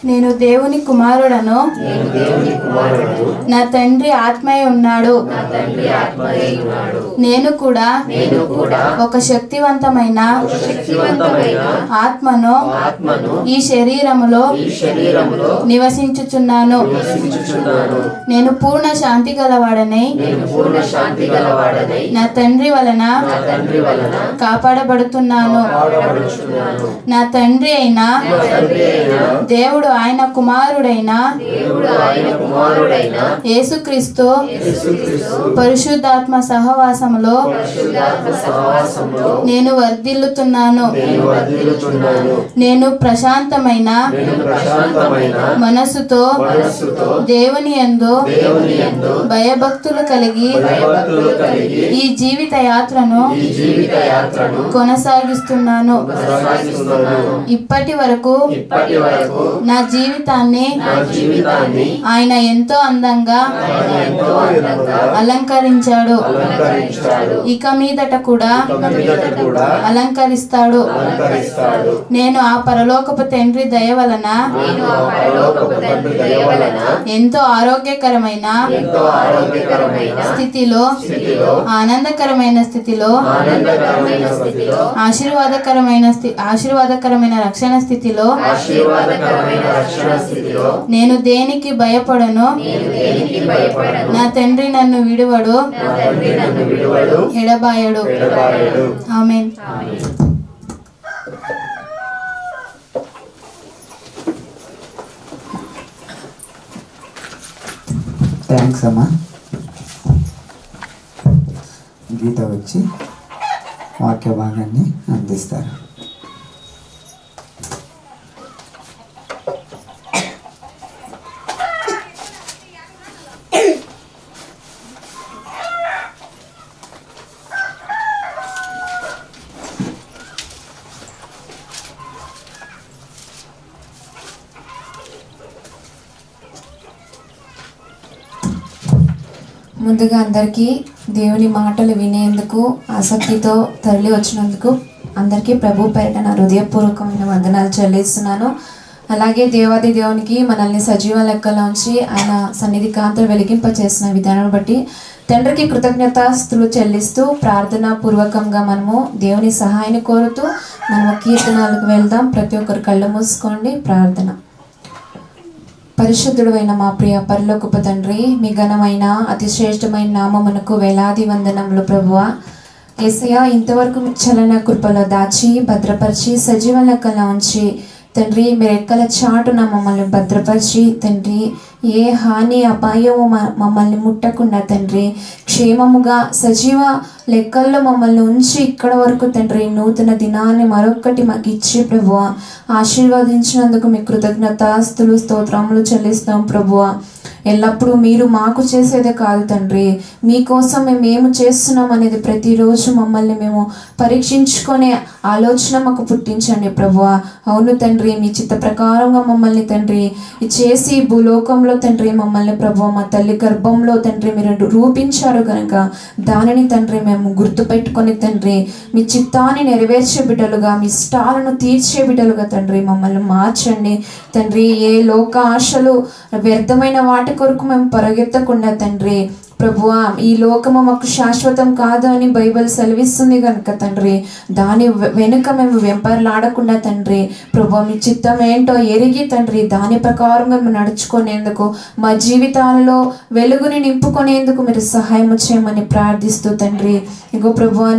నేను దేవుని కుమారుడను, నా తండ్రి ఆత్మయే ఉన్నాడు. నేను కూడా ఒక శక్తివంతమైన ఆత్మను ఈ శరీరములో నివసించుచున్నాను. నేను పూర్ణ శాంతి గలవాడనై నా తండ్రి వలన కాపాడబడుతున్నాను. నా తండ్రి అయిన దేవుడు ఆయన కుమారుడైన యేసుక్రీస్తు పరిశుద్ధాత్మ సహవాసములో నేను వర్ధిల్లుతున్నాను. నేను ప్రశాంతమైన మనసుతో దేవుని యందు భయభక్తులు కలిగి ఈ జీవిత యాత్రను కొనసాగిస్తున్నాను. ఇప్పటి వరకు నా జీవితాన్ని ఆయన ఎంతో అందంగా అలంకరించాడు. ఇక మీదట కూడా అలంకరిస్తాడు. నేను ఆ పరలోకపు తండ్రి దయ వలన ఎంతో ఆరోగ్యకరమైన స్థితిలో, ఆనందకరమైన స్థితిలో, ఆశీర్వాదకరమైన రక్షణ స్థితిలో నేను దేనికి భయపడను. నా తండ్రి నన్ను విడువడు, ఎడబాయడు. ఆమేన్. థ్యాంక్స్ అమ్మా. గీత వచ్చి వాక్య భాగాన్ని అందిస్తారు. ముందుగా అందరికీ దేవుని మాటలు వినేందుకు ఆసక్తితో తరలి వచ్చినందుకు అందరికీ ప్రభు పేరిట నా హృదయపూర్వకమైన వందనాలు చెల్లిస్తున్నాను. అలాగే దేవాది దేవునికి మనల్ని సజీవ లెక్కలోంచి ఆయన సన్నిధి కాంతులు వెలిగింపచేసిన విధానం బట్టి తండ్రికి కృతజ్ఞతాస్తులు చెల్లిస్తూ ప్రార్థనా పూర్వకంగా మనము దేవుని సహాయాన్ని కోరుతూ మనము కీర్తనలకు వెళ్దాం. ప్రతి ఒక్కరు కళ్ళు మూసుకోండి. ప్రార్థన. పరిశుద్ధుడైన మా ప్రియ పరలోకపు తండ్రి, మీ ఘనమైన అతి శ్రేష్టమైన నామమునకు వేలాది వందనములు ప్రభువా. యేసయ్యా, ఇంతవరకు చలన కృపలో దాచి భద్రపరిచి సజీవ లెక్కలో ఉంచి తండ్రి, మీరు ఎక్కల చాటున మమ్మల్ని భద్రపరిచి తండ్రి, ఏ హాని అపాయము మమ్మల్ని ముట్టకుండా తండ్రి క్షేమముగా సజీవ లెక్కల్లో మమ్మల్ని ఉంచి ఇక్కడ వరకు తండ్రి నూతన దినాన్ని మరొకటి మాకు ఇచ్చి ప్రభువా ఆశీర్వదించినందుకు మీ కృతజ్ఞతాస్తులు స్తోత్రములు చెల్లిస్తాం ప్రభువా. ఎల్లప్పుడూ మీరు మాకు చేసేదే కాదు తండ్రి, మీకోసం మేము ఏమి చేస్తున్నాం అనేది ప్రతిరోజు మమ్మల్ని మేము పరీక్షించుకునే ఆలోచన మాకు పుట్టించండి ప్రభువా. అవును తండ్రి, మీ చిత్త ప్రకారంగా మమ్మల్ని తండ్రి చేసి భూలోకంలో తండ్రి మమ్మల్ని ప్రభువా మా తల్లి గర్భంలో తండ్రి మీరు రూపించారు కనుక దానిని తండ్రి మేము గుర్తుపెట్టుకొని తండ్రి మీ చిత్తాన్ని నెరవేర్చే బిడ్డలుగా, మీ ఇష్టాలను తీర్చే బిడ్డలుగా తండ్రి మమ్మల్ని మార్చండి తండ్రి. ఏ లోక ఆశలు వ్యర్థమైన వాటి కొరకు మేము పరిగెత్తకుండా తండ్రి ప్రభువా, ఈ లోకము మాకు శాశ్వతం కాదు అని బైబిల్ సెలవిస్తుంది కనుక తండ్రి దాని వెనుక మేము వెంపర్లాడకుండా తండ్రి ప్రభువా మీ చిత్తం ఏంటో ఎరిగి తండ్రి దాని ప్రకారంగా మేము నడుచుకునేందుకు మా జీవితాలలో వెలుగుని నింపుకునేందుకు మీరు సహాయం చేయమని ప్రార్థిస్తూ తండ్రి ఇగో ప్రభువా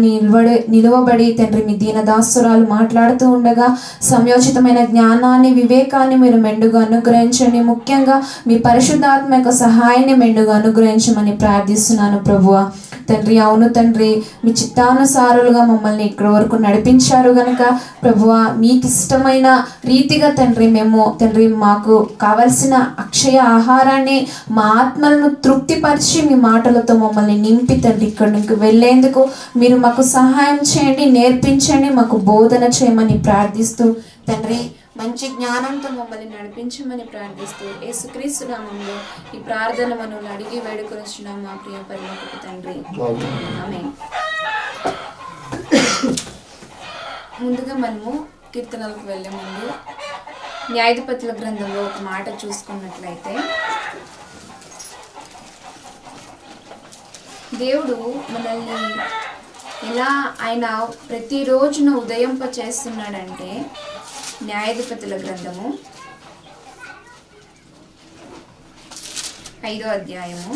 నిలువబడి తండ్రి మీ దీనదాసురాలు మాట్లాడుతూ ఉండగా సమయోచితమైన జ్ఞానాన్ని వివేకాన్ని మీరు మెండుగా అనుగ్రహించండి. ముఖ్యంగా మీ పరిశుద్ధాత్మ యొక్క సహాయాన్ని మెండుగా అనుగ్రహించమని ప్రార్థిస్తున్నాను ప్రభువా. తండ్రి అవును తండ్రి, మీ చిత్తానుసారులుగా మమ్మల్ని ఇక్కడ వరకు నడిపించారు గనక ప్రభువా మీకు ఇష్టమైన రీతిగా తండ్రి మేము తండ్రి మాకు కావలసిన అక్షయ ఆహారాన్ని మా ఆత్మలను తృప్తిపరిచి మీ మాటలతో మమ్మల్ని నింపి తండ్రి ఇక్కడ నుంచి వెళ్ళేందుకు మీరు మాకు సహాయం చేయండి, నేర్పించండి, మాకు బోధన చేయమని ప్రార్థిస్తూ తండ్రి మంచి జ్ఞానంతో మమ్మల్ని నడిపించమని ప్రార్థిస్తూ యేసుక్రీస్తు నామములో ఈ ప్రార్థన మనల్ని అడిగి వేడుకొనిచున్నాం మా ప్రియ పరలోకపు తండ్రి. ఆమేన్. ముందుగా మనము కీర్తనలకు వెళ్ళే ముందు న్యాయాధిపతుల గ్రంథంలో ఒక మాట చూసుకున్నట్లయితే, దేవుడు మనల్ని ఎలా ఆయన ప్రతిరోజున ఉదయింప చేస్తున్నాడంటే, న్యాయాధిపతుల గ్రంథము 5వ అధ్యాయము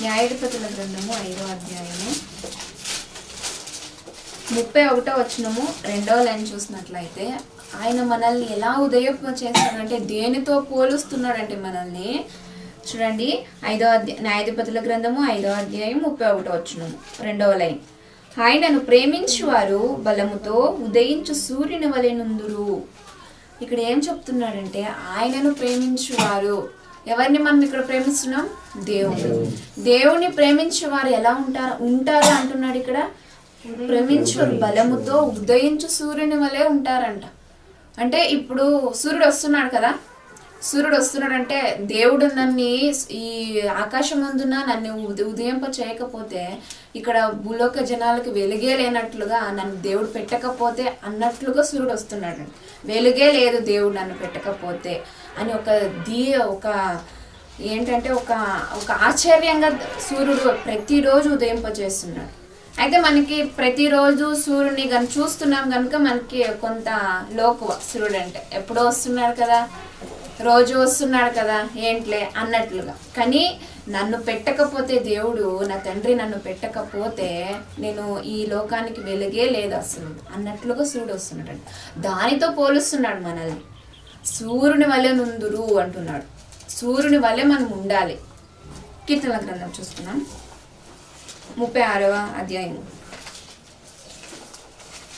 5వ అధ్యాయము 31వ వచనము 2వ లైన్ చూసినట్లయితే, ఆయన మనల్ని ఎలా ఉదయింప చేస్తాడంటే దేనితో పోలుస్తున్నాడంటే మనల్ని చూడండి. న్యాయాధిపతుల గ్రంథము 5వ అధ్యాయం 31వ వచనము 2వ లైన్, ఆయనను ప్రేమించువారు బలముతో ఉదయించు సూర్యుని వలె నుందురు. ఇక్కడ ఏం చెప్తున్నాడంటే, ఆయనను ప్రేమించువారు, ఎవరిని మనం ఇక్కడ ప్రేమిస్తున్నాం? దేవుని ప్రేమించేవారు ఎలా ఉంటారు అంటున్నాడు ఇక్కడ. ప్రేమించువారు బలముతో ఉదయించు సూర్యుని వలె ఉంటారంట. అంటే ఇప్పుడు సూర్యుడు వస్తున్నాడు కదా, సూర్యుడు వస్తున్నాడంటే దేవుడు నన్ను ఈ ఆకాశమందున నన్ను ఉదయింప చేయకపోతే, ఇక్కడ భూలోక జనాలకు వెలుగే లేనట్లుగా నన్ను దేవుడు పెట్టకపోతే అన్నట్లుగా సూర్యుడు వస్తున్నాడు. వెలుగే లేదు దేవుడు నన్ను పెట్టకపోతే అని ఒక ఏంటంటే ఒక ఆశ్చర్యంగా సూర్యుడు ప్రతిరోజు ఉదయింపజేస్తున్నాడు. అయితే మనకి ప్రతిరోజు సూర్యుని కనుక చూస్తున్నాం కనుక మనకి కొంత లోకువ, సూర్యుడు అంటే ఎప్పుడో వస్తున్నాడు కదా, రోజు వస్తున్నాడు కదా, ఏంట్లే అన్నట్లుగా. కానీ నన్ను పెట్టకపోతే దేవుడు, నా తండ్రి నన్ను పెట్టకపోతే నేను ఈ లోకానికి వెలుగే లేదు అసలు అన్నట్లుగా సూర్యుడు వస్తున్నాడు. దానితో పోలుస్తున్నాడు మనల్ని. సూర్యుని వలె నుందురు అంటున్నాడు. సూర్యుని వలె మనం ఉండాలి. కీర్తనల గ్రంథం చూస్తున్నాం 36వ అధ్యాయము,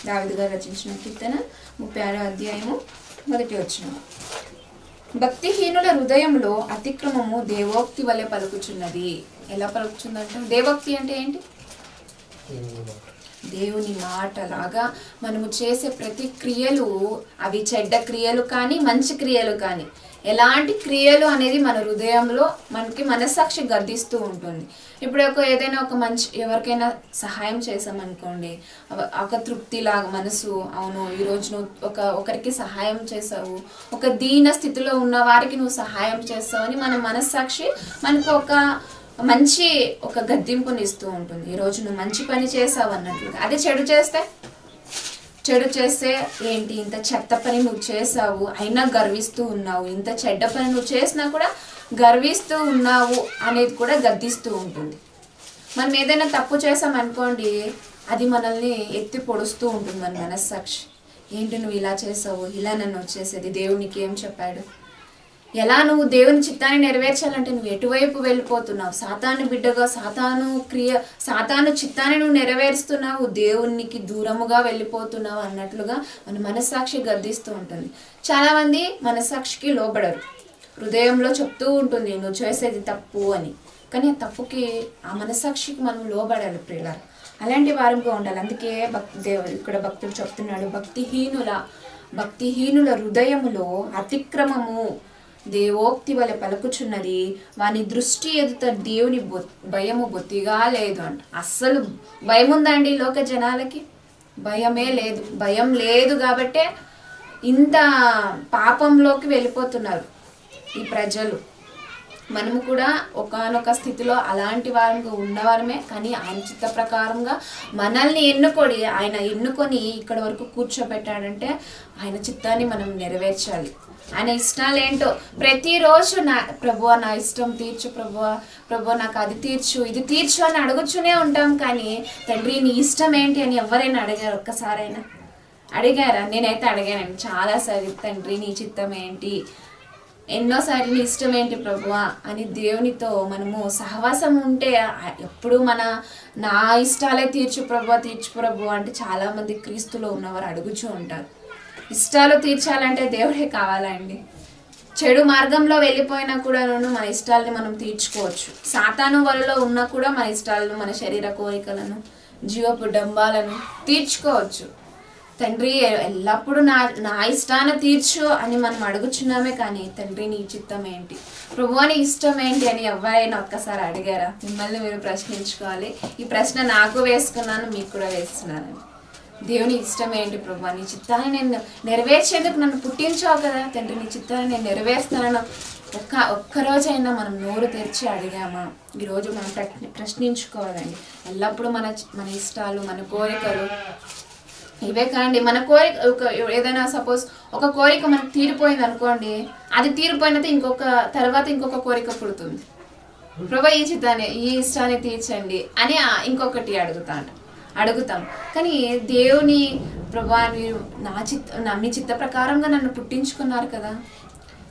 దావీదు గారు రచించిన కీర్తన 36వ అధ్యాయము 1వ వచనం, భక్తిహీనుల హృదయంలో అతిక్రమము దేవోక్తి వలె పలుకుచున్నది. ఎలా పలుకుచుందంటే, దేవోక్తి అంటే ఏంటి? దేవుని మాటలాగా మనము చేసే ప్రతి క్రియలు, అవి చెడ్డ క్రియలు కానీ మంచి క్రియలు కానీ, ఎలాంటి క్రియలు అనేది మన హృదయంలో మనకి మనస్సాక్షి గర్దిస్తూ ఉంటుంది. ఇప్పుడు ఏదైనా ఒక మంచి ఎవరికైనా సహాయం చేసామనుకోండి, ఒక తృప్తిలాగా మనసు, అవును ఈరోజు నువ్వు ఒకరికి సహాయం చేసావు, ఒక దీన స్థితిలో ఉన్న వారికి నువ్వు సహాయం చేస్తావు అని మన మనస్సాక్షి మనకు మంచి గద్దింపుని ఇస్తూ ఉంటుంది. ఈరోజు నువ్వు మంచి పని చేసావు అన్నట్లుగా. అదే చెడు చేస్తే ఏంటి, ఇంత చెత్త పని నువ్వు చేసావు అయినా గర్విస్తూ ఉన్నావు, ఇంత చెడ్డ పని నువ్వు చేసినా కూడా గర్విస్తూ ఉన్నావు అనేది కూడా గద్దిస్తూ ఉంటుంది. మనం ఏదైనా తప్పు చేసామనుకోండి, అది మనల్ని ఎత్తి పొడుస్తూ ఉంటుంది మన మనస్సాక్షి. ఏంటి నువ్వు ఇలా చేసావు, ఇలా నన్ను వచ్చేసేది, దేవునికి ఏం చెప్పాడు, ఎలా నువ్వు దేవుని చిత్తాన్ని నెరవేర్చాలంటే నువ్వు ఎటువైపు వెళ్ళిపోతున్నావు, సాతాను బిడ్డగా సాతాను చిత్తాన్ని నువ్వు నెరవేరుస్తున్నావు, దేవునికి దూరముగా వెళ్ళిపోతున్నావు అన్నట్లుగా మన మనస్సాక్షి గద్దిస్తూ ఉంటుంది. చాలామంది మనస్సాక్షికి లోబడరు, హృదయంలో చెప్తూ ఉంటుంది నువ్వు చేసేది తప్పు అని. కానీ ఆ తప్పుకి, ఆ మనస్సాక్షికి మనం లోబడాలి ప్రియులారా. అలాంటి వారంగా ఉండాలి. అందుకే ఇక్కడ భక్తుడు చెప్తున్నాడు, భక్తిహీనుల హృదయములో అతిక్రమము దేవోక్తి వలె పలుకుచున్నది, వాని దృష్టి ఎదుట దేవుని భయము బొత్తిగా లేదు అంట. అస్సలు భయం ఉందండి లోక జనాలకి? భయమే లేదు. భయం లేదు కాబట్టే ఇంత పాపంలోకి వెళ్ళిపోతున్నారు ఈ ప్రజలు. మనము కూడా ఒకానొక స్థితిలో అలాంటి వారంగా ఉన్నవారమే. కానీ ఆయన చిత్త ప్రకారంగా మనల్ని ఆయన ఎన్నుకొని ఇక్కడ వరకు కూర్చోబెట్టాడంటే ఆయన చిత్తాన్ని మనం నెరవేర్చాలి. ఆయన ఇష్టాలు ఏంటో ప్రతిరోజు ప్రభువా నా ఇష్టం తీర్చు, ప్రభువా నాకు అది తీర్చు, ఇది తీర్చు అని అడుగుతూనే ఉంటాం. కానీ తండ్రి నీ ఇష్టం ఏంటి అని ఎవరైనా అడిగారు? ఒక్కసారైనా అడిగారా? నేనైతే అడిగానండి చాలాసార్లు. తండ్రి నీ చిత్తం ఏంటి, ఎన్నోసార్లు నీ ఇష్టం ఏంటి ప్రభువా అని దేవునితో మనము సహవాసం ఉంటే ఎప్పుడు నా ఇష్టాలే తీర్చు ప్రభువా అంటే చాలామంది క్రీస్తులో ఉన్నవారు అడుగుచూ ఉంటారు. ఇష్టాలు తీర్చాలంటే దేవుడే కావాలండి. చెడు మార్గంలో వెళ్ళిపోయినా కూడా మన ఇష్టాలని మనం తీర్చుకోవచ్చు. సాతాను వలలో ఉన్నా కూడా మన ఇష్టాలను, మన శరీర కోరికలను, జీవపు డంబాలను తీర్చుకోవచ్చు. తండ్రి ఎల్లప్పుడూ నా ఇష్టాన్ని తీర్చు అని మనం అడుగుచున్నామే, కానీ తండ్రి నీ చిత్తం ఏంటి, ప్రభువా నీ ఇష్టం ఏంటి అని ఎవరైనా ఒక్కసారి అడిగారా? మిమ్మల్ని మీరు ప్రశ్నించుకోవాలి. ఈ ప్రశ్న నాకు వేసుకున్నాను, మీకు కూడా వేస్తున్నాను. దేవుని ఇష్టం ఏంటి ప్రభువా? నీ చిత్తాన్ని నేను నెరవేర్చేందుకు నన్ను పుట్టించావు కదా తండ్రి, నీ చిత్తాన్ని నేను నెరవేరుస్తానని ఒక్కరోజైనా మనం నోరు తెరిచి అడిగామా? ఈరోజు మనం ప్రశ్నించుకోవాలండి. ఎల్లప్పుడూ మన ఇష్టాలు, మన కోరికలు ఇవే కాండి. మన కోరిక ఏదైనా సపోజ్ ఒక కోరిక మనకు తీరిపోయింది అనుకోండి, అది తీరిపోయినది తర్వాత ఇంకొక కోరిక పుడుతుంది. ప్రభా ఈ ఇష్టాన్ని తీర్చండి అని ఇంకొకటి అడుగుతాం. కానీ దేవుని ప్రభా మీరు మీ చిత్త ప్రకారంగా నన్ను పుట్టించుకున్నారు కదా,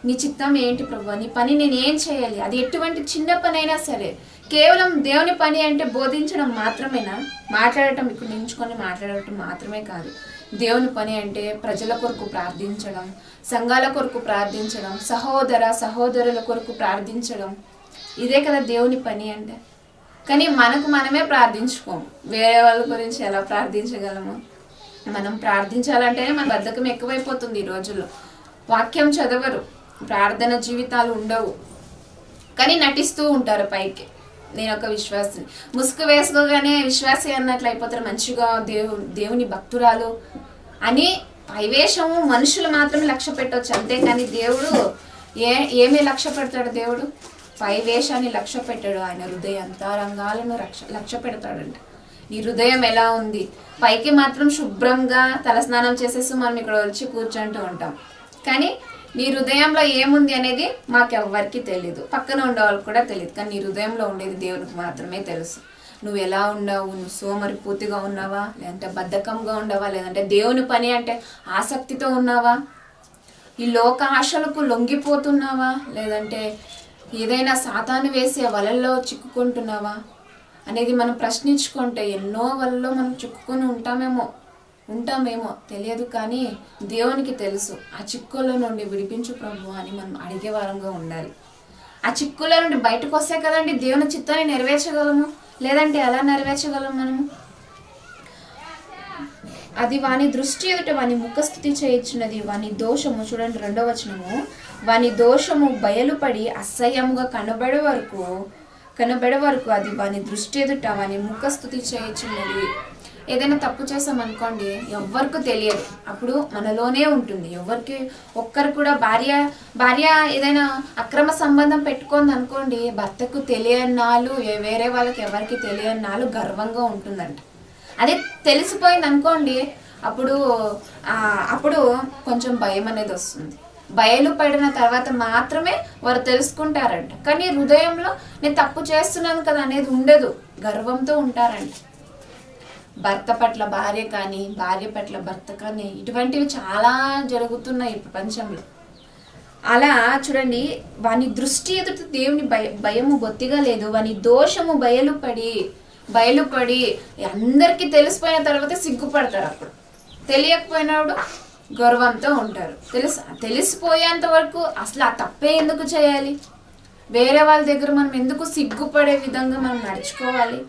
నీ చిత్తం ఏంటి ప్రభా, నీ పని నేను ఏం చేయాలి? అది ఎటువంటి చిన్న పని అయినా సరే, కేవలం దేవుని పని అంటే బోధించడం మాత్రమేనా? మాట్లాడటం, ఇక్కడ నించుకొని మాట్లాడటం మాత్రమే కాదు. దేవుని పని అంటే ప్రజల కొరకు ప్రార్థించడం, సంఘాల కొరకు ప్రార్థించడం, సహోదరుల కొరకు ప్రార్థించడం, ఇదే కదా దేవుని పని అంటే. కానీ మనమే ప్రార్థించుకోము. వేరే వాళ్ళ గురించి ఎలా ప్రార్థించగలము? మనం ప్రార్థించాలంటేనే మన బద్ధకం ఎక్కువైపోతుంది ఈ రోజుల్లో. వాక్యం చదవరు, ప్రార్థన జీవితాలు ఉండవు, కానీ నటిస్తూ ఉంటారు పైకి. నేను ఒక విశ్వాసిని, ముసుగు వేసుకోగానే విశ్వాసి అన్నట్లు అయిపోతారు. మంచిగా దేవుని భక్తురాలు అని పైవేషము మనుషులు మాత్రం లక్ష్య పెట్టవచ్చు, అంతేకాని దేవుడు ఏమి లక్ష్య పెడతాడు? దేవుడు పైవేషాన్ని లక్ష్య పెట్టాడు. ఆయన హృదయ అంతరంగాలను లక్ష్య పెడతాడంట. నీ హృదయం ఎలా ఉంది? పైకి మాత్రం శుభ్రంగా తలస్నానం చేసేసి మనం ఇక్కడ వచ్చి కూర్చుంటూ ఉంటాం, కానీ నీ హృదయంలో ఏముంది అనేది మాకెవ్వరికి తెలియదు, పక్కన ఉండేవాళ్ళకి కూడా తెలియదు. కానీ నీ హృదయంలో ఉండేది దేవునికి మాత్రమే తెలుసు. నువ్వు ఎలా ఉన్నావు? నువ్వు సోమరిపూర్తిగా ఉన్నావా, లేదంటే బద్ధకంగా ఉన్నావా, లేదంటే దేవుని పని అంటే ఆసక్తితో ఉన్నావా, ఈ లోక ఆశలకు లొంగిపోతున్నావా, లేదంటే ఏదైనా సాతాను వేసే వలల్లో చిక్కుకుంటున్నావా అనేది మనం ప్రశ్నించుకుంటే ఎన్నో వలలో మనం చిక్కుకొని ఉంటామేమో తెలియదు, కానీ దేవునికి తెలుసు. ఆ చిక్కుల నుండి విడిపించు ప్రభు అని మనం అడిగే వారంగా ఉండాలి. ఆ చిక్కుల నుండి బయటకు వస్తే కదండి దేవుని చిత్తాన్ని నెరవేర్చగలము, లేదంటే ఎలా నెరవేర్చగలము మనము? అది వాని దృష్టి ఎదుట వాని ముఖస్థుతి చేయించినది, వాని దోషము, చూడండి 2వ వచనము, వాని దోషము బయలుపడి అసహ్యముగా కనబడే వరకు అది వాని దృష్టి ఎదుట వాని ముఖస్థుతి చేయించినది. ఏదైనా తప్పు చేసామనుకోండి, ఎవ్వరికి తెలియదు, అప్పుడు మనలోనే ఉంటుంది. ఒక్కరు కూడా భార్య ఏదైనా అక్రమ సంబంధం పెట్టుకుంది అనుకోండి, భర్తకు తెలియన్నాళ్ళు, వేరే వాళ్ళకి ఎవరికి తెలియన్నాళ్ళు గర్వంగా ఉంటుందంట. అదే తెలిసిపోయింది అనుకోండి, అప్పుడు కొంచెం భయం అనేది వస్తుంది. బయలుపడిన తర్వాత మాత్రమే వారు తెలుసుకుంటారంట. కానీ హృదయంలో నేను తప్పు చేస్తున్నాను కదా అనేది ఉండదు, గర్వంతో ఉంటారంట. భర్త పట్ల భార్య కానీ, భార్య పట్ల భర్త కానీ, ఇటువంటివి చాలా జరుగుతున్నాయి ఈ ప్రపంచంలో. అలా చూడండి, వాని దృష్టి ఎదుట దేవుని భయము బొత్తిగా లేదు. వాని దోషము బయలుపడి అందరికీ తెలిసిపోయిన తర్వాత సిగ్గుపడతారు. అప్పుడు తెలియకపోయినప్పుడు గర్వంతో ఉంటారు. తెలిసిపోయేంత వరకు అసలు ఆ తప్పే ఎందుకు చేయాలి? వేరే వాళ్ళ దగ్గర మనం ఎందుకు సిగ్గుపడే విధంగా మనం నడుచుకోవాలి?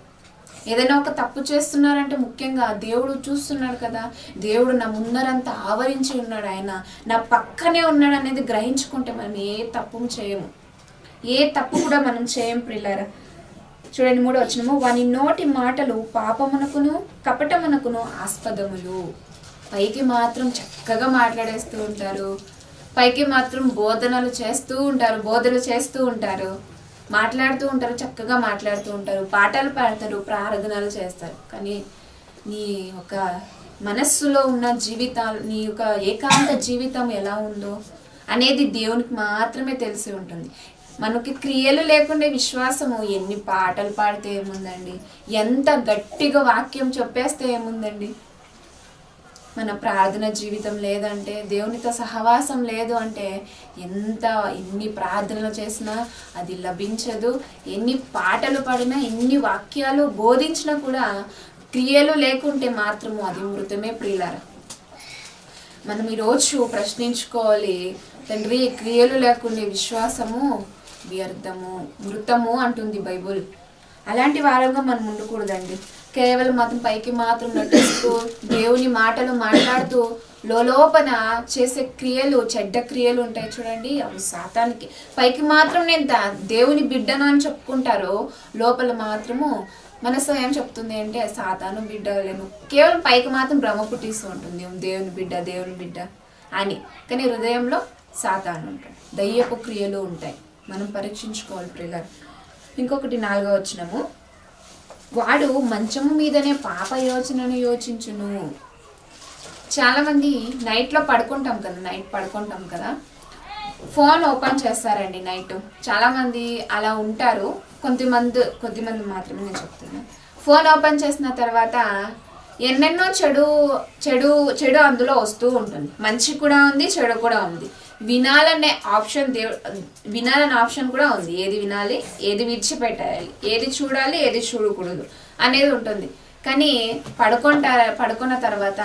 ఏదైనా ఒక తప్పు చేస్తున్నారంటే ముఖ్యంగా దేవుడు చూస్తున్నాడు కదా, దేవుడు నా ముందరంతా ఆవరించి ఉన్నాడు, ఆయన నా పక్కనే ఉన్నాడు అనేది గ్రహించుకుంటే మనం ఏ తప్పు చేయము, ఏ తప్పు కూడా మనం చేయం ప్రియులారా. చూడండి 3వ వచనము, వాని నోటి మాటలు పాపమునకును కపటమునకును ఆస్పదములు. పైకి మాత్రం చక్కగా మాట్లాడేస్తూ ఉంటారు, పైకి మాత్రం బోధనలు చేస్తూ ఉంటారు, మాట్లాడుతూ ఉంటారు, చక్కగా మాట్లాడుతూ ఉంటారు, పాటలు పాడతారు, ప్రార్థనలు చేస్తారు. కానీ నీ ఒక మనస్సులో ఉన్న జీవితాలు, నీ యొక్క ఏకాంత జీవితం ఎలా ఉందో అనేది దేవునికి మాత్రమే తెలిసి ఉంటుంది. మనకి క్రియలు లేకుండా విశ్వాసము, ఎన్ని పాటలు పాడితే ఏముందండి, ఎంత గట్టిగా వాక్యం చెప్పేస్తే ఏముందండి, మన ప్రార్థన జీవితం లేదంటే, దేవునితో సహవాసం లేదు అంటే ఎన్ని ప్రార్థనలు చేసినా అది లభించదు. ఎన్ని పాటలు పాడినా, ఎన్ని వాక్యాలు బోధించినా కూడా క్రియలు లేకుంటే మాత్రము అది మృతమే ప్రియులారా. మనం ఈరోజు ప్రశ్నించుకోవాలి, తండ్రి క్రియలు లేకుండా విశ్వాసము వ్యర్థము, మృతము అంటుంది బైబుల్. అలాంటి వారంగా మనం ఉండకూడదండి. కేవలం మాత్రం పైకి మాత్రం నటిస్తూ దేవుని మాటలు మాట్లాడుతూ లోపన చేసే క్రియలు, చెడ్డ క్రియలు ఉంటాయి చూడండి, అవి సాతానికి. పైకి మాత్రం నేను దేవుని బిడ్డను అని చెప్పుకుంటారు, లోపల మాత్రము మనసు ఏం చెప్తుంది అంటే సాతాను బిడ్డలేము. కేవలం పైకి మాత్రం భ్రమ పుట్టిస్తూ ఉంటుంది దేవుని బిడ్డ అని, కానీ హృదయంలో సాతాను ఉంటాడు, దయ్యపు క్రియలు ఉంటాయి. మనం పరీక్షించుకోవాలి ప్రియులారా. ఇంకొకటి 4వ వచనము, వాడు మంచము మీదనే పాప యోచనను యోచించును. చాలామంది నైట్ పడుకుంటాం కదా, ఫోన్ ఓపెన్ చేస్తారండి నైట్. చాలామంది అలా ఉంటారు, కొద్దిమంది మాత్రమే నేను చెప్తున్నాను. ఫోన్ ఓపెన్ చేసిన తర్వాత ఎన్నెన్నో చెడు అందులో వస్తూ ఉంటుంది. మంచి కూడా ఉంది, చెడు కూడా ఉంది. వినాలనే ఆప్షన్ కూడా ఉంది. ఏది వినాలి, ఏది విడిచిపెట్టాలి, ఏది చూడాలి, ఏది చూడకూడదు అనేది ఉంటుంది. కానీ పడుకున్న తర్వాత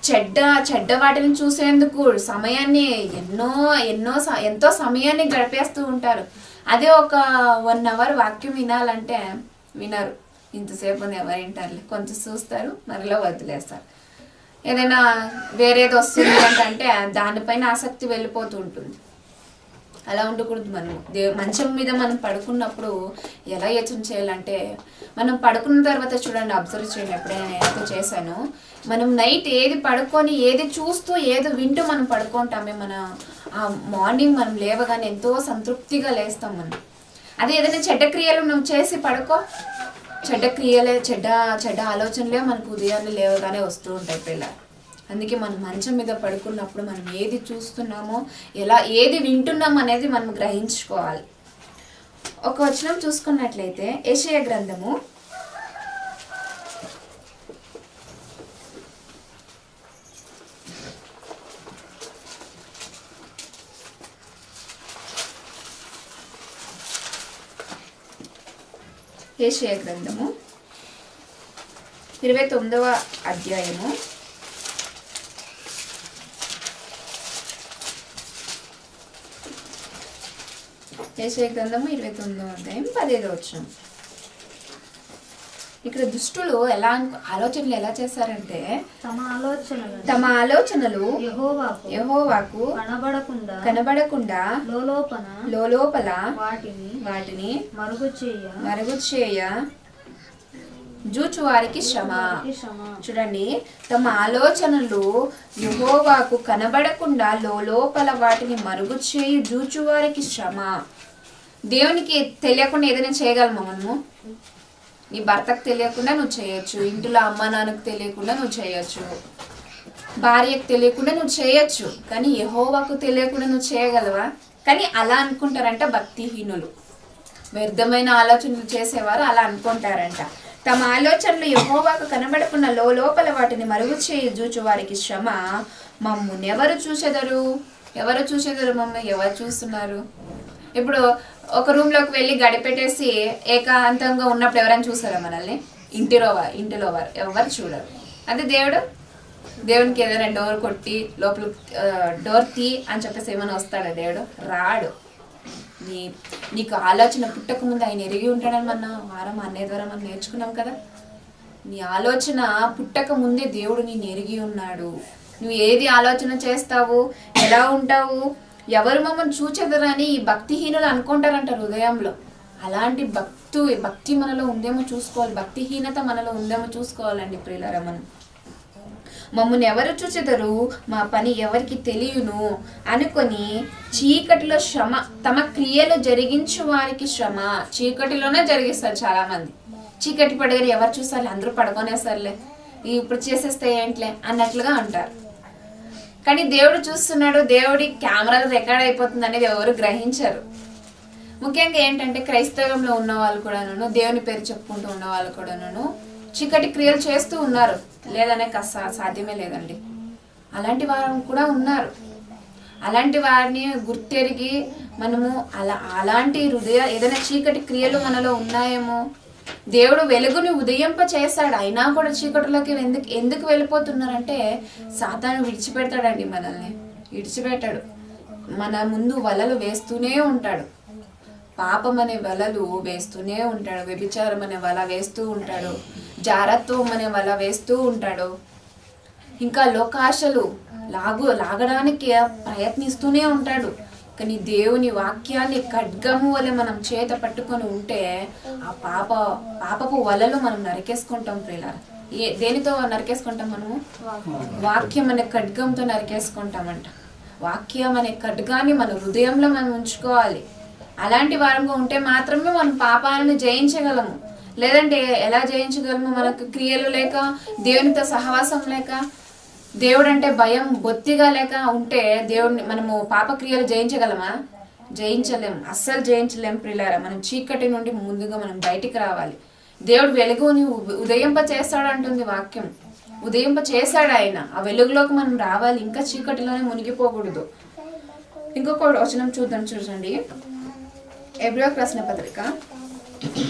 చెడ్డ వాటిని చూసేందుకు సమయాన్ని ఎంతో సమయాన్ని గడిపేస్తూ ఉంటారు. అదే ఒక 1 hour వాక్యం వినాలంటే వినరు. ఇంతసేపు ఎవరు వింటారులే, కొంచెం చూస్తారు, మరలా వదిలేస్తారు. ఏదైనా వేరేది వస్తుంది అంటే దానిపైన ఆసక్తి వెళ్ళిపోతూ ఉంటుంది. అలా ఉండకూడదు. మనం మంచం మీద మనం పడుకున్నప్పుడు ఎలా యోచన చేయాలంటే, మనం పడుకున్న తర్వాత చూడండి, అబ్జర్వ్ చేయండి, ఎప్పుడైనా నేనైతే చేశాను. మనం నైట్ ఏది పడుకొని ఏది చూస్తూ ఏది వింటూ మనం పడుకుంటామే, మన మార్నింగ్ మనం లేవగానే ఎంతో సంతృప్తిగా లేస్తాం మనం. అదే ఏదైనా చెడ్డ క్రియలు నువ్వు చేసి పడుకో, చెడ్డ ఆలోచనలే మనకు ఉదయాన్నే లేవగానే వస్తూ ఉంటాయి పిల్లలు. అందుకే మనం మంచం మీద పడుకున్నప్పుడు మనం ఏది చూస్తున్నామో, ఏది వింటున్నామో అనేది మనం గ్రహించుకోవాలి. ఒక వచనం చూసుకున్నట్లయితే యెషయా గ్రంథము 29వ అధ్యాయము 29వ అధ్యాయం 15వ వచనం. ఇక్కడ దుష్టులు ఆలోచనలు ఎలా చేశారంటే, తమ ఆలోచనలు యెహోవాకు కనబడకుండా లోపల వాటిని మరుగు చేయ జూచు వారికి శ్రమ. చూడండి, తమ ఆలోచనలు యెహోవాకు కనబడకుండా లోపల వాటిని మరుగు చేయి జూచు వారికి శ్రమ. దేవునికి తెలియకుండా ఏదైనా చేయగలమా మనము? నీ భర్తకు తెలియకుండా నువ్వు చేయొచ్చు, ఇంట్లో అమ్మ నాన్నకు తెలియకుండా నువ్వు చేయొచ్చు, భార్యకు తెలియకుండా నువ్వు చేయొచ్చు, కానీ యెహోవాకు తెలియకుండా నువ్వు చేయగలవా? కానీ అలా అనుకుంటారంట భక్తిహీనులు, వ్యర్థమైన ఆలోచనలు చేసేవారు అలా అనుకుంటారంట. తమ ఆలోచనలు యెహోవాకు కనబడకుండా లోపల వాటిని మరుగు చేయి జూచు వారికి శ్రమ. మమ్మును ఎవరు చూసేదరు మమ్మల్ని ఎవరు చూస్తున్నారు? ఇప్పుడు ఒక రూమ్లోకి వెళ్ళి గడిపెట్టేసి ఏకాంతంగా ఉన్నప్పుడు ఎవరైనా చూసారా మనల్ని? ఇంటిలో వారు ఎవరు చూడరు. అదే దేవునికి ఏదైనా డోర్ కొట్టి లోపల డోర్ తీ అని చెప్పేసి ఏమైనా వస్తాడా దేవుడు? రాడు. నీకు ఆలోచన పుట్టక ముందు ఆయన ఎరిగి ఉంటాడని మన వారం అన్నయ్య ద్వారా మనం నేర్చుకున్నాం కదా. నీ ఆలోచన పుట్టక ముందే దేవుడు నేను ఎరిగి ఉన్నాడు. నువ్వు ఏది ఆలోచన చేస్తావు, ఎలా ఉంటావు, ఎవరు మమ్మల్ని చూచెదరని ఈ భక్తిహీనులు అనుకుంటారంట హృదయంలో. అలాంటి భక్తి మనలో ఉందేమో చూసుకోవాలి, భక్తిహీనత మనలో ఉందేమో చూసుకోవాలండి ప్రియులారా. మమ్మల్ని ఎవరు చూచెదరు, మా పని ఎవరికి తెలియను అనుకొని చీకటిలో శ్రమ, తమ క్రియలు జరిగించు వారికి శ్రమ. చీకటిలోనే జరిగిస్తారు చాలా మంది. చీకటి పడగారు ఎవరు చూసారు, అందరూ పడుకొనేస్తారులే, ఇప్పుడు చేసేస్తే ఏంట్లే అన్నట్లుగా అంటారు. కానీ దేవుడు చూస్తున్నాడు, దేవుడి కెమెరాలు రికార్డ్ అయిపోతుంది అనేది ఎవరు గ్రహించరు. ముఖ్యంగా ఏంటంటే క్రైస్తవంలో ఉన్న వాళ్ళు కూడాను, దేవుని పేరు చెప్పుకుంటూ ఉన్న వాళ్ళు కూడాను చీకటి క్రియలు చేస్తూ ఉన్నారు. లేదనే సాధ్యమే లేదండి. అలాంటి వారు కూడా ఉన్నారు. అలాంటి వారిని గుర్తెరిగి మనము అలాంటి ఏదైనా చీకటి క్రియలు మనలో ఉన్నాయేమో, దేవుడు వెలుగుని ఉదయింప చేస్తాడు, అయినా కూడా చీకటిలోకి ఎందుకు వెళ్ళిపోతున్నారంటే సాతాను విడిచిపెడతాడండి, మనల్ని విడిచిపెట్టాడు. మన ముందు వలలు వేస్తూనే ఉంటాడు. పాపం అనే వలలు వేస్తూనే ఉంటాడు, వ్యభిచారం అనే వల వేస్తూ ఉంటాడు, జారత్వం అనే వల వేస్తూ ఉంటాడు, ఇంకా లోకాశలు లాగడానికి ప్రయత్నిస్తూనే ఉంటాడు. కానీ దేవుని వాక్యాన్ని ఖడ్గము వలె మనం చేత పట్టుకొని ఉంటే ఆ పాపపు వలలు మనం నరికేసుకుంటాం ప్రియులారా. దేనితో నరికేసుకుంటాం మనము? వాక్యం అనే ఖడ్గంతో నరికేసుకుంటామంట. వాక్యం అనే ఖడ్గాన్ని మన హృదయంలో మనం ఉంచుకోవాలి. అలాంటి వారంగా ఉంటే మాత్రమే మనం పాపాలను జయించగలము. లేదంటే ఎలా జయించగలము? మనకు క్రియలు లేక, దేవునితో సహవాసం లేక, దేవుడు అంటే భయం బొత్తిగా లేక ఉంటే మనము పాప క్రియలు జయించగలమా? జయించలేము, అస్సలు జయించలేము ప్రియులారా. మనం చీకటి నుండి ముందుగా మనం బయటికి రావాలి. దేవుడు వెలుగుని ఉదయింప చేస్తాడు అంటుంది వాక్యం. ఉదయింప చేశాడు ఆయన. ఆ వెలుగులోకి మనం రావాలి, ఇంకా చీకటిలోనే మునిగిపోకూడదు. ఇంకొక వచనం చూడండి. హెబ్రీయులకు రాసిన పత్రిక 10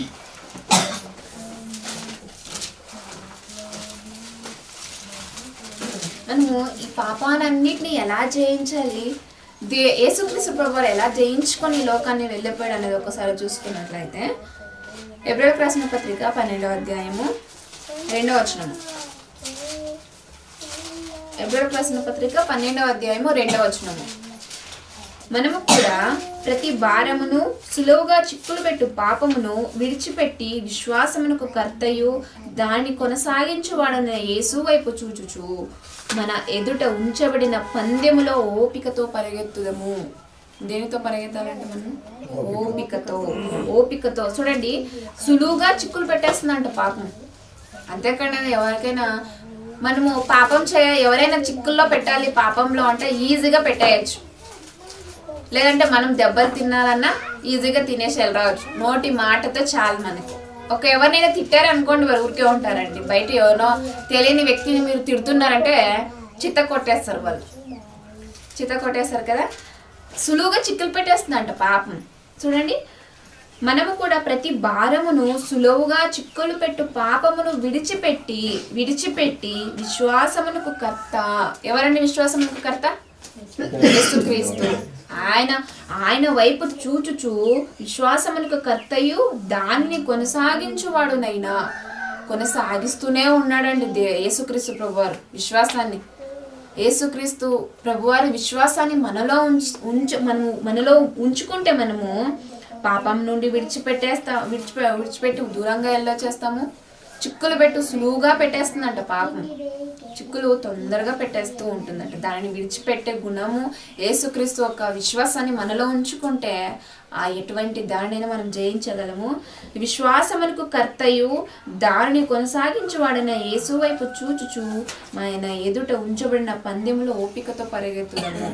మనము ఈ పాపాలన్నిటిని ఎలా జయించాలి, యేసుక్రీస్తు ప్రభువారు ఎలా జయించుకొని ఈ లోకాన్ని వెళ్ళిపోయాడు అనేది ఒకసారి చూసుకున్నట్లయితే హెబ్రీయులకు రాసిన పత్రిక 12వ అధ్యాయము 2వ వచనము. హెబ్రీయులకు రాసిన పత్రిక 12వ అధ్యాయము 2వ వచనము. మనము కూడా ప్రతి భారమును సులువుగా చిక్కులు పెట్టు పాపమును విడిచిపెట్టి విశ్వాసమునకు కర్తయు దాన్ని కొనసాగించువాడైన యేసు వైపు చూచుచు మన ఎదుట ఉంచబడిన పందెములో ఓపికతో పరిగెత్తుదము. దేనితో పరిగెత్తాలంటే మనం ఓపికతో. చూడండి, సులువుగా చిక్కులు పెట్టేస్తుందంట పాపం. అంతేకాని ఎవరికైనా మనము పాపం ఎవరైనా చిక్కుల్లో పెట్టాలి పాపంలో అంటే ఈజీగా పెట్టేయచ్చు. లేదంటే మనం దెబ్బలు తినాలన్నా ఈజీగా తినేసి వెళ్ళరావచ్చు. నోటి మాటతో చాలు మనకి. ఎవరినైనా తిట్టారనుకోండి, వారు ఊరికే ఉంటారండి. బయట ఎవరినో తెలియని వ్యక్తిని మీరు తిడుతున్నారంటే చిత్త కొట్టేస్తారు కదా. సులువుగా చిక్కులు పెట్టేస్తుందంట పాపం. చూడండి, మనము కూడా ప్రతి భారమును సులువుగా చిక్కులు పెట్టు పాపమును విడిచిపెట్టి విశ్వాసమునకు కర్త. ఎవరండి విశ్వాసమునకు కర్త? యేసుక్రీస్తు. ఆయన వైపు చూచుచు విశ్వాసమునకు కర్తయు దాన్ని కొనసాగించువాడునైనా. కొనసాగిస్తూనే ఉన్నాడండి యేసుక్రీస్తు ప్రభువారు విశ్వాసాన్ని. యేసుక్రీస్తు ప్రభువారి విశ్వాసాన్ని మనలో ఉంచుకుంటే మనము పాపం నుండి విడిచిపెట్టి దూరంగా ఎలా చేస్తాము? చిక్కులు సులువుగా పెట్టేస్తుందంట పాపం. చిక్కులు తొందరగా పెట్టేస్తూ ఉంటుందంట. దానిని విడిచిపెట్టే గుణము యేసుక్రీస్తు యొక్క విశ్వాసాన్ని మనలో ఉంచుకుంటే ఎటువంటి దానినైనా మనం జయించగలము. విశ్వాసమునకు కర్తయు దానిని కొనసాగించువాడైన యేసు వైపు చూచుచు ఆయన ఎదుట ఉంచబడిన పందెములో ఓపికతో పరిగెత్తుదము.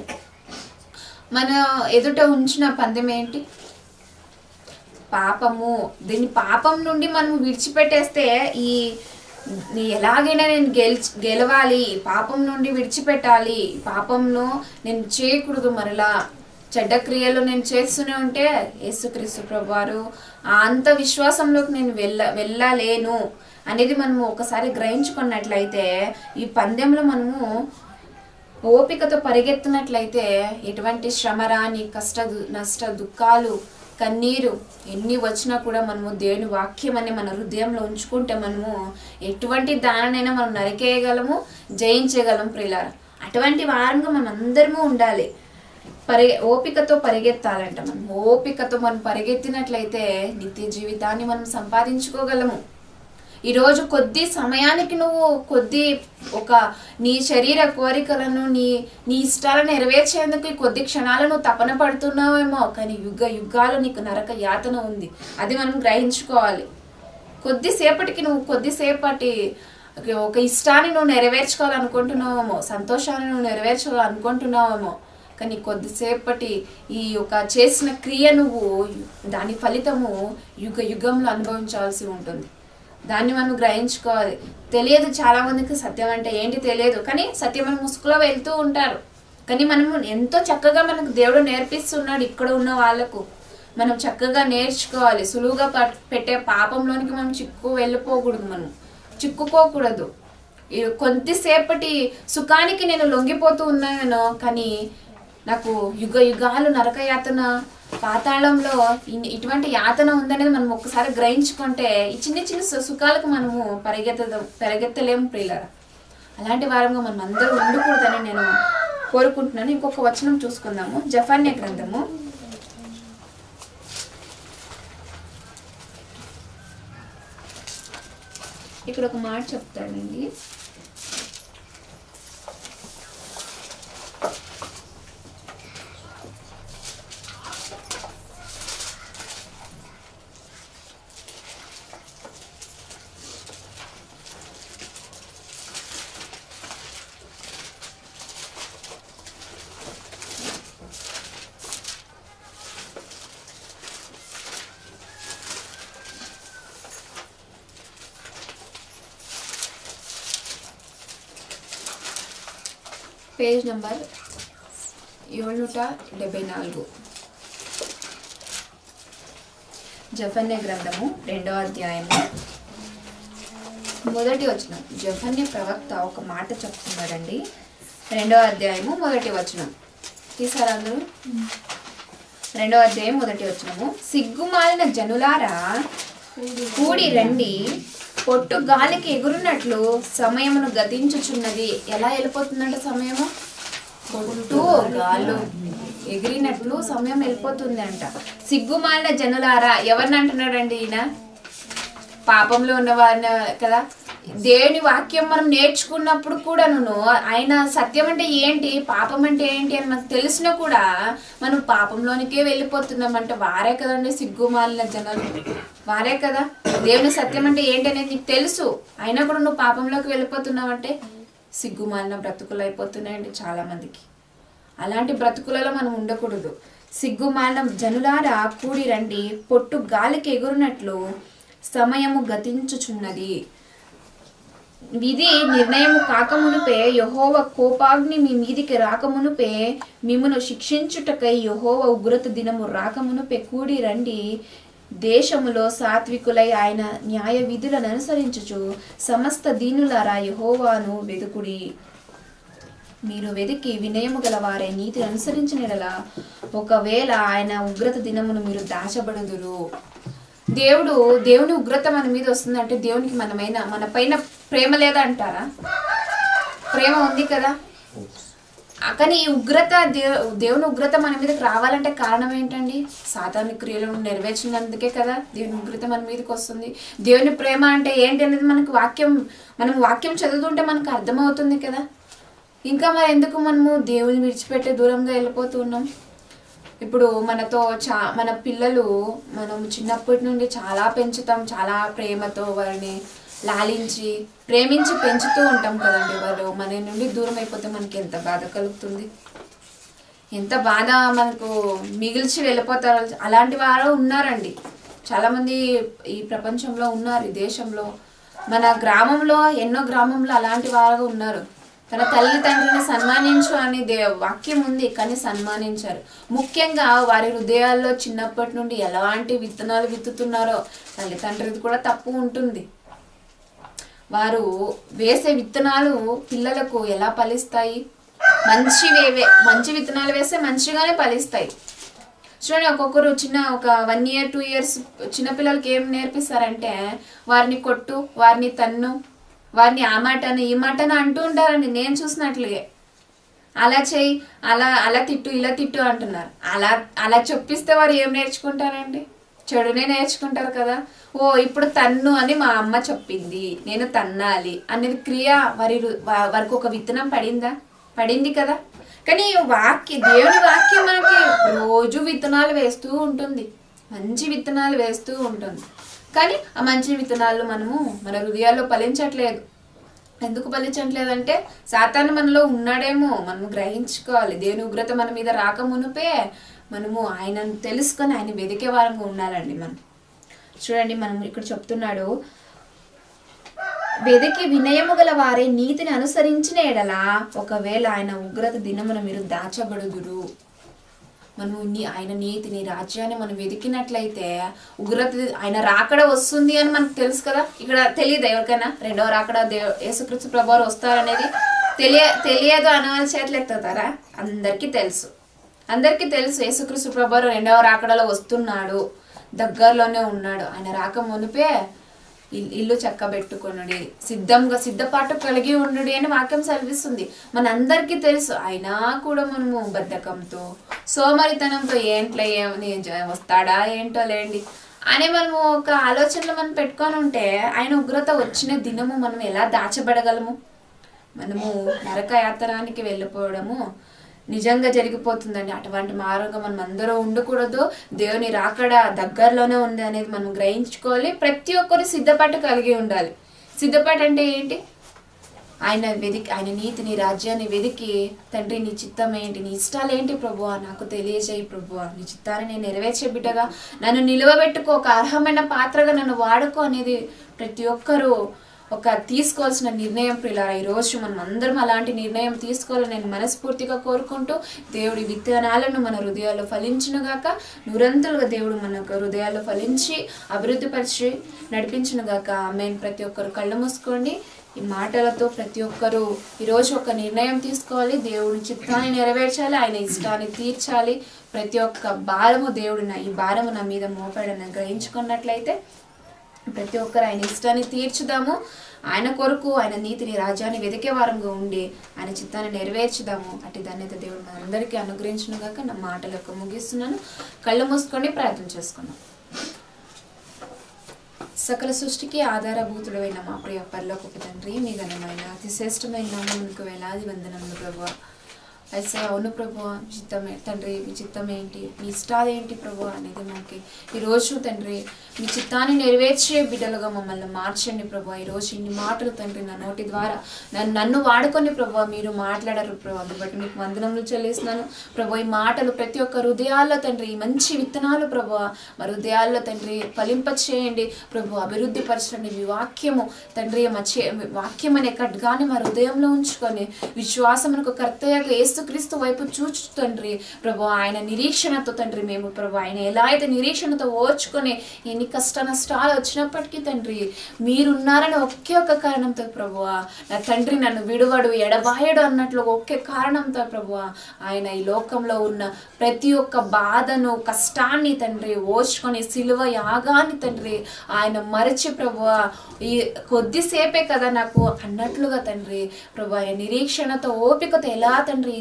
మన ఎదుట ఉంచిన పందెం ఏంటి? పాపము. దీన్ని పాపం నుండి మనం విడిచిపెట్టేస్తే ఎలాగైనా నేను గెలవాలి, పాపం నుండి విడిచిపెట్టాలి, పాపంను నేను చేయకూడదు, మరలా చెడ్డ క్రియలు నేను చేస్తూనే ఉంటే యేసుక్రీస్తు ప్రభువారు అంత విశ్వాసంలోకి నేను వెళ్ళలేను అనేది మనము ఒకసారి గ్రహించుకున్నట్లయితే ఈ పందెంలో మనము ఓపికతో పరిగెత్తినట్లయితే ఎటువంటి శ్రమ రాని నష్ట దుఃఖాలు కన్నీరు ఎన్ని వచ్చినా కూడా మనము దేవుని వాక్యం అని మన హృదయంలో ఉంచుకుంటే మనము ఎటువంటి దానినైనా మనం నరికేయగలము, జయించగలం ప్రియులారా. అటువంటి వారంగా మనం అందరము ఉండాలి. ఓపికతో పరిగెత్తాలంట. మనం ఓపికతో మనం పరిగెత్తినట్లయితే నిత్య జీవితాన్ని మనం సంపాదించుకోగలము. ఈరోజు కొద్ది సమయానికి నువ్వు నీ శరీర కోరికలను నీ ఇష్టాలను నెరవేర్చేందుకు కొద్ది క్షణాలు నువ్వు తపన పడుతున్నావేమో, కానీ యుగాలు నీకు నరక యాతన ఉంది. అది మనం గ్రహించుకోవాలి. కొద్దిసేపటికి ఒక ఇష్టాన్ని నువ్వు నెరవేర్చుకోవాలనుకుంటున్నావేమో, సంతోషాన్ని నువ్వు నెరవేర్చుకోవాలనుకుంటున్నావేమో, కానీ కొద్దిసేపటి ఈ చేసిన క్రియ నువ్వు దాని ఫలితము యుగంలో అనుభవించాల్సి ఉంటుంది. దాన్ని మనం గ్రహించుకోవాలి. తెలియదు చాలా మందికి సత్యం అంటే ఏంటి తెలియదు, కానీ సత్యం మన ముసుగులో వెళ్తూ ఉంటారు. కానీ మనము ఎంతో చక్కగా మనకు దేవుడు నేర్పిస్తున్నాడు. ఇక్కడ ఉన్న వాళ్ళకు మనం చక్కగా నేర్చుకోవాలి. సులువుగా పెట్టే పాపంలోనికి మనం చిక్కుకోకూడదు. కొద్దిసేపటి సుఖానికి నేను లొంగిపోతూ ఉన్నాను, కానీ నాకు యుగ యుగాలు నరక యాతన, పాతాళంలో ఇటువంటి యాతన ఉందనేది మనం ఒక్కసారి గ్రహించుకుంటే ఈ చిన్న చిన్న సుఖాలకు మనము పరిగెత్తలేము ప్రియులారా. అలాంటి వారంగా మనం అందరూ ఉండకూడదని నేను కోరుకుంటున్నాను. ఇంకొక వచనం చూసుకుందాము. జెఫన్యా గ్రంథము ఇక్కడ ఒక మాట చెప్తాడండి. Page number 774. జెఫన్యా గ్రంథము 2వ అధ్యాయము 1వ వచనం. జెఫన్యా ప్రవక్త ఒక మాట చెప్తున్నాడండి. 2వ అధ్యాయము 1వ వచనం తీసారా అందరూ? 2వ అధ్యాయం 1వ వచనము. సిగ్గుమాలిన జనులారా కూడి రండి, పొట్టు గాలికి ఎగురున్నట్లు సమయమును గతించుచున్నది. ఎలా వెళ్ళిపోతుందంటే సమయము? పొట్టు గాలు ఎగిరినట్లు సమయం వెళ్ళిపోతుంది అంట. సిగ్గుమాలిన జనులారా ఎవరిని అంటున్నాడండి ఈయన? పాపంలో ఉన్నవారిని కదా. దేవుని వాక్యం మనం నేర్చుకున్నప్పుడు కూడా ఆయన సత్యం అంటే ఏంటి, పాపం అంటే ఏంటి అని మనకు తెలిసినా కూడా మనం పాపంలోనికే వెళ్ళిపోతున్నామంటే వారే కదండి సిగ్గుమాలిన జనాలు, వారే కదా. దేవుని సత్యం అంటే ఏంటి అనేది నీకు తెలుసు, అయినా కూడా నువ్వు పాపంలోకి వెళ్ళిపోతున్నావంటే సిగ్గుమాలిన బ్రతుకులు అయిపోతున్నాయండి చాలా మందికి. అలాంటి బ్రతుకులలో మనం ఉండకూడదు. సిగ్గుమాలిన జనులారా కూడి రండి, పొట్టు గాలికి ఎగురునట్లు సమయము గతించుచున్నది. విధి నిర్ణయము కాకమునుపే, యెహోవా కోపాగ్ని మీ మీదికి రాకమునుపే, మిమ్మును శిక్షించుటకై యెహోవా ఉగ్రత దినము రాకమునుపే కూడి రండి. దేశములో సాత్వికులై ఆయన న్యాయ విధులను అనుసరించుచు సమస్త దీనులారా యెహోవాను వెదుకుడి. మీరు వెదికి వినయము గల వారే నీతిని అనుసరించినలా ఒకవేళ ఆయన ఉగ్రత దినమును మీరు దాచబడుదురు. దేవుని ఉగ్రత మన మీద వస్తుందంటే దేవునికి మన పైన ప్రేమ లేదా అంటారా? ప్రేమ ఉంది కదా. కానీ ఈ ఉగ్రత దేవుని ఉగ్రత మన మీదకి రావాలంటే కారణం ఏంటండి? సాతాను క్రియలను నెరవేర్చినందుకే కదా దేవుని ఉగ్రత మన మీదకి వస్తుంది. దేవుని ప్రేమ అంటే ఏంటి అనేది మనం వాక్యం చదువుతుంటే మనకు అర్థమవుతుంది కదా. ఇంకా మరి ఎందుకు మనము దేవుని విడిచిపెట్టే దూరంగా వెళ్ళిపోతూ ఉన్నాం? ఇప్పుడు మన పిల్లలు మనం చిన్నప్పటి నుండి చాలా పెంచుతాం, చాలా ప్రేమతో వారిని లాలించి ప్రేమించి పెంచుతూ ఉంటాం కదండి. వాళ్ళు మన నుండి దూరం అయిపోతే మనకి ఎంత బాధ కలుగుతుంది, ఎంత బాధ మనకు మిగిల్చి వెళ్ళిపోతారు. అలాంటి వారు ఉన్నారండి చాలామంది ఈ ప్రపంచంలో ఉన్నారు, ఈ దేశంలో, మన గ్రామంలో, ఎన్నో గ్రామంలో అలాంటి వారు ఉన్నారు. తన తల్లిదండ్రులను సన్మానించు అని వాక్యం ఉంది, కానీ సన్మానించారు. ముఖ్యంగా వారి హృదయాల్లో చిన్నప్పటి నుండి ఎలాంటి విత్తనాలు విత్తుతున్నారో తల్లిదండ్రులది కూడా తప్పు ఉంటుంది. వారు వేసే విత్తనాలు పిల్లలకు ఎలా ఫలిస్తాయి? మంచి విత్తనాలు వేస్తే మంచిగానే ఫలిస్తాయి. చూడండి, ఒక్కొక్కరు ఒక 1 year 2 years చిన్నపిల్లలకి ఏం నేర్పిస్తారంటే వారిని కొట్టు, వారిని తన్ను, వారిని ఆ మాటను ఈ మాటను అంటూ ఉంటారండి. నేను చూసినట్లుగా అలా చెయ్యి, అలా తిట్టు, ఇలా తిట్టు అంటున్నారు. అలా చెప్పిస్తే వారు ఏం నేర్చుకుంటారండి? చెడునే నేర్చుకుంటారు కదా. ఇప్పుడు తన్ను అని మా అమ్మ చెప్పింది, నేను తన్నాలి అనేది క్రియ వారికి ఒక విత్తనం పడింది కదా. కానీ దేవుని వాక్యం మనకి రోజు విత్తనాలు వేస్తూ ఉంటుంది, మంచి విత్తనాలు వేస్తూ ఉంటుంది. కానీ ఆ మంచి విత్తనాలు మన హృదయాల్లో ఫలించట్లేదు. ఎందుకు ఫలించట్లేదంటే సాతాను మనలో ఉన్నాడేమో మనము గ్రహించుకోవాలి. దేవుని ఉగ్రత మన మీద రాకమునుపే మనము ఆయనను తెలుసుకొని ఆయన వెదికే వారంగా ఉండాలండి. చూడండి, మనం ఇక్కడ చెప్తున్నాడు, వెదికి వినయము గల వారే నీతిని అనుసరించిన ఎడల ఒకవేళ ఆయన ఉగ్రత దినమున మీరు దాచబడుదురు. ఆయన నీతిని, రాజ్యాన్ని మనం వెతికినట్లయితే ఉగ్రత ఆయన రాకడ వస్తుంది అని మనకు తెలుసు కదా. ఇక్కడ తెలియదు ఎవరికైనా రెండవ రాకడ యేసుక్రీస్తు ప్రభువారు వస్తారనేది తెలియదు అనే వాళ్ళ చేతులు ఎత్తుతారా? అందరికీ తెలుసు. అందరికీ తెలుసు యేసుక్రీస్తు ప్రభువారు రెండవ రాకడలో వస్తున్నాడు, దగ్గరలోనే ఉన్నాడు. ఆయన రాక మునిపే ఇల్లు చక్కబెట్టుకొనుడి, సిద్ధపాటు కలిగి ఉండుడి అని వాక్యం సెలవిస్తుంది. మనందరికీ తెలుసు. అయినా కూడా మనము బద్ధకంతో సోమరితనంతో వస్తాడా ఏంటో లేండి అని మనము ఒక ఆలోచనలో మనం పెట్టుకొని ఉంటే ఆయన ఉగ్రత వచ్చిన దినము మనం ఎలా దాచబడగలము? మనము నరకయాతనానికి వెళ్ళిపోవడము నిజంగా జరిగిపోతుందండి. అటువంటి మార్గం మనం అందరూ ఉండకూడదు. దేవుని రాకడ దగ్గరలోనే ఉంది అనేది మనం గ్రహించుకోవాలి. ప్రతి ఒక్కరు సిద్ధపాటు కలిగి ఉండాలి. సిద్ధపాటు అంటే ఏంటి? ఆయన నీతిని, రాజ్యాన్ని వెదికి, తండ్రి నీ చిత్తం ఏంటి, నీ ఇష్టాలు ఏంటి ప్రభువా నాకు తెలియజేయి ప్రభువా, నీ చిత్తాన్ని నేను నెరవేర్చే బిడ్డగా నన్ను నిలవబెట్టుకో, ఒక అర్హమైన పాత్రగా నన్ను వాడుకో అనేది ప్రతి ఒక్కరూ తీసుకోవాల్సిన నిర్ణయం. ప్రియులారా, ఈరోజు మనం అందరం అలాంటి నిర్ణయం తీసుకోవాలని నేను మనస్ఫూర్తిగా కోరుకుంటూ, దేవుడి విత్తనాలను మన హృదయాల్లో ఫలించునుగాక, నిరంతరంగా దేవుడు మన హృదయాల్లో ఫలించి అభివృద్ధిపరిచి నడిపించునుగాక. ఆమేన్. ప్రతి ఒక్కరు కళ్ళు మూసుకోండి. ఈ మాటలతో ప్రతి ఒక్కరూ ఈరోజు ఒక నిర్ణయం తీసుకోవాలి. దేవుడి చిత్తాన్ని నెరవేర్చాలి, ఆయన ఇష్టాన్ని తీర్చాలి. ప్రతి ఒక్క భారము ఈ భారము నా మీద మోపాడని గ్రహించుకున్నట్లయితే ప్రతి ఒక్కరు ఆయన ఇష్టాన్ని తీర్చుదాము. ఆయన కొరకు, ఆయన నీతిని, రాజ్యాన్ని వెతికే వారంగా ఉండి ఆయన చిత్తాన్ని నెరవేర్చుదాము. అటు ధన్యత దేవుడు మనందరికీ అనుగ్రహించునుగాక. నా మాటలకు ముగిస్తున్నాను. కళ్ళు మూసుకొని ప్రార్థన చేసుకున్నాం. సకల సృష్టికి ఆధారభూతుడైన మా ప్రియ పరలోకపు తండ్రి, మీ ఘనమైన అతి శ్రేష్టమైన నామమునకు వేలాది వందనములు ప్రభువా. అయితే అవును ప్రభువా, మీ చిత్తమే తండ్రి, మీ చిత్తం ఏంటి, మీ ఇష్టాలు ఏంటి ప్రభువా అనేది మనకి ఈరోజు తండ్రి మీ చిత్తాన్ని నెరవేర్చే బిడ్డలుగా మమ్మల్ని మార్చండి ప్రభువా. ఈరోజు ఇన్ని మాటలు తండ్రి నా నోటి ద్వారా నన్ను వాడుకొని ప్రభువా మీరు మాట్లాడారు ప్రభువా. అందుబట్టి మీకు వందనములు చెల్లిస్తున్నాను ప్రభువా. ఈ మాటలు ప్రతి ఒక్క హృదయాల్లో తండ్రి ఈ మంచి విత్తనాలు ప్రభువా మా హృదయాల్లో తండ్రి ఫలింపచేయండి ప్రభు. అభివృద్ధి పరచండి. మీ వాక్యము తండ్రి వాక్యం అనే ఖడ్గాన్ని మా హృదయంలో ఉంచుకొని విశ్వాసమునకు కర్తయ్యగా యేసుక్రీస్తు వైపు చూచు తండ్రి ప్రభు. ఆయన నిరీక్షణతో తండ్రి మేము ప్రభు ఆయన ఎలా అయితే నిరీక్షణతో ఓర్చుకొని ఎన్ని కష్ట నష్టాలు వచ్చినప్పటికీ తండ్రి మీరున్నారని ఒకే ఒక కారణంతో ప్రభువా నా తండ్రి నన్ను విడువడు ఎడబాయడు అన్నట్లు ఒకే కారణంతో ప్రభువా ఆయన ఈ లోకంలో ఉన్న ప్రతి ఒక్క బాధను కష్టాన్ని తండ్రి ఓర్చుకొని సిలువ యాగాన్ని తండ్రి ఆయన మరచి ప్రభువా ఈ కొద్దిసేపే కదా నాకు అన్నట్లుగా తండ్రి ప్రభు ఆయన నిరీక్షణతో ఓపికతో ఎలా తండ్రి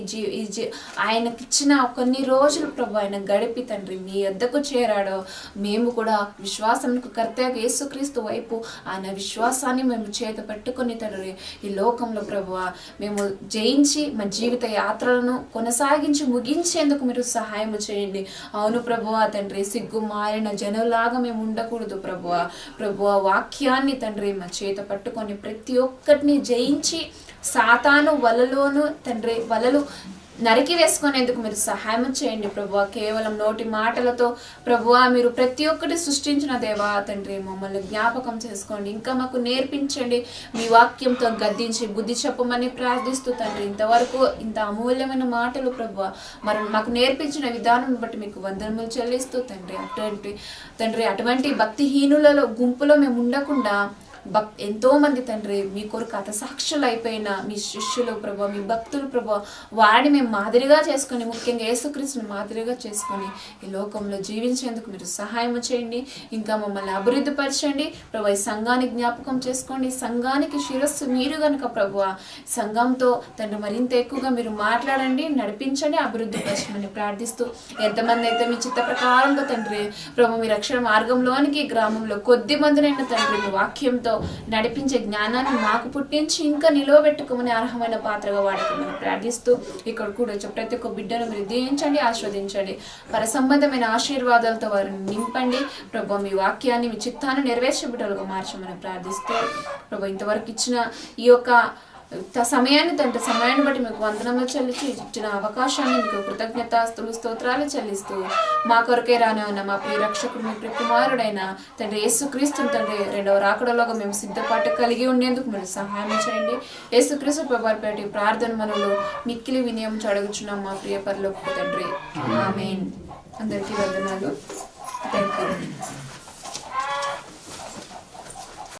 ఆయనకిచ్చిన కొన్ని రోజులు ప్రభు ఆయన గడిపి తండ్రి మీ వద్దకు చేరాడో మేము కూడా విశ్వాసంకు కర్తయ్య యేసుక్రీస్తు వైపు ఆయన విశ్వాసాన్ని మేము చేత పట్టుకొని తండ్రి ఈ లోకంలో ప్రభువా మేము జయించి మా జీవిత యాత్రలను కొనసాగించి ముగించేందుకు మీరు సహాయం చేయండి. అవును ప్రభువా తండ్రి సిగ్గు మారిన జనులాగా మేము ఉండకూడదు ప్రభువా వాక్యాన్ని తండ్రి మా చేత పట్టుకొని ప్రతి ఒక్కటిని జయించి సాతాను వలలోను తండ్రి వలలు నరికి వేసుకునేందుకు మీరు సహాయం చేయండి ప్రభువా. కేవలం నోటి మాటలతో ప్రభువా మీరు ప్రతి ఒక్కటి సృష్టించిన దేవా తండ్రి మమ్మల్ని జ్ఞాపకం చేసుకోండి. ఇంకా మాకు నేర్పించండి. మీ వాక్యంతో గద్దించి బుద్ధి చెప్పమని ప్రార్థిస్తూ తండ్రి ఇంతవరకు ఇంత అమూల్యమైన మాటలు ప్రభువా మరి మాకు నేర్పించిన విధానం బట్టి మీకు వందనములు చెల్లిస్తూ తండ్రి అటువంటి భక్తిహీనులలో గుంపులో మేము ఉండకుండా ఎంతో మంది తండ్రి మీ కొరకు హతసాక్షులు అయిపోయిన మీ శిష్యులు ప్రభు మీ భక్తులు ప్రభు వాడిని మేము మాదిరిగా చేసుకొని ముఖ్యంగా యేసుక్రీస్తుని మాదిరిగా చేసుకొని ఈ లోకంలో జీవించేందుకు మీరు సహాయం చేయండి. ఇంకా మమ్మల్ని అభివృద్ధి పరచండి ప్రభు. ఈ సంఘాన్ని జ్ఞాపకం చేసుకోండి. సంఘానికి శిరస్సు మీరు కనుక ప్రభు సంఘంతో తండ్రి మరింత ఎక్కువగా మీరు మాట్లాడండి, నడిపించండి, అభివృద్ధి పరచమని ప్రార్థిస్తూ ఎంతమంది అయితే మీ చిత్త ప్రకారంగా తండ్రి ప్రభు మీ రక్షణ మార్గంలోనికి గ్రామంలో కొద్ది మందినైనా తండ్రి మీ వాక్యంతో నడిపించే జ్ఞానాన్ని మాకు పుట్టించి ఇంకా నిలవబెట్టుకోమని అర్హమైన పాత్రగా వాడుకోమని ప్రార్థిస్తూ ఇక్కడ కూడా ప్రతి ఒక్క బిడ్డను మీరు దీవించండి, ఆస్వాదించండి. పర సంబంధమైన ఆశీర్వాదాలతో వారిని నింపండి ప్రభు. మీ వాక్యాన్ని మీ చిత్తాన్ని నెరవేర్చే బిడ్డలుగా మార్చమని ప్రార్థిస్తూ ప్రభు ఇంతవరకు ఇచ్చిన ఈ యొక్క సమయాన్ని బట్టి మీకు వందనములు చెల్లించి ఇచ్చిన అవకాశాన్ని మీకు కృతజ్ఞతాస్తులు స్తోత్రాలు చెల్లిస్తూ మా కొరకే రానే ఉన్న మా ప్రియ రక్షకుడు మీ ప్రియ కుమారుడైన తండ్రి యేసుక్రీస్తుని తండ్రి రెండవ రాకడలోగా మేము సిద్ధపాటు కలిగి ఉండేందుకు మీరు సహాయం చేయండి. యేసుక్రీస్తు ప్రభువారిపేట ప్రార్థన మనలో మిక్కిలి వినయం అడుగుచున్నాం మా ప్రియ పరలోకపు తండ్రి. ఆమేన్. అందరికీ వందనాలు. థాంక్యూ.